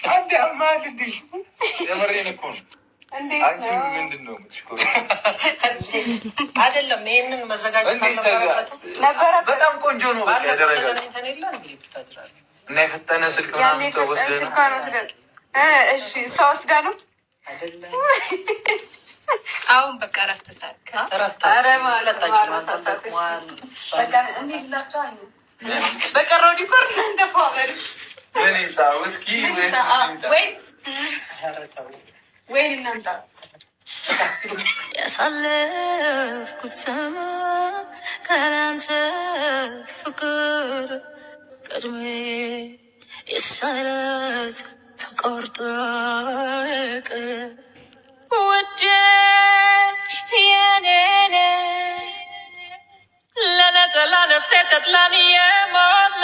አንድ አማል እንዴ የመሬን እኮ ነው። አንቺ ምንድን ነው የምትሽኮሩ? አይደለም ይሄንን መዘጋጀት ነበረ። በጣም ቆንጆ ነው። በቃ ያደረጋል እና የፈጠነ ስልክ ምናምን ተወስደን እሺ እሷ ወስዳ ነው አይደለም። አሁን በቃ ረፍተታል። አረ ማለት በቀረው ዲኮር እንደፋበል ምን ይታው እስኪ ወይ እናምጣ ያሳለፍኩት ዘመን ካንተ ፍቅር ቀድሜ የሳይለንስ ተቆርጦ ውዴ የኔ ለነጠላ ነፍሴ ተጥላን የሞላ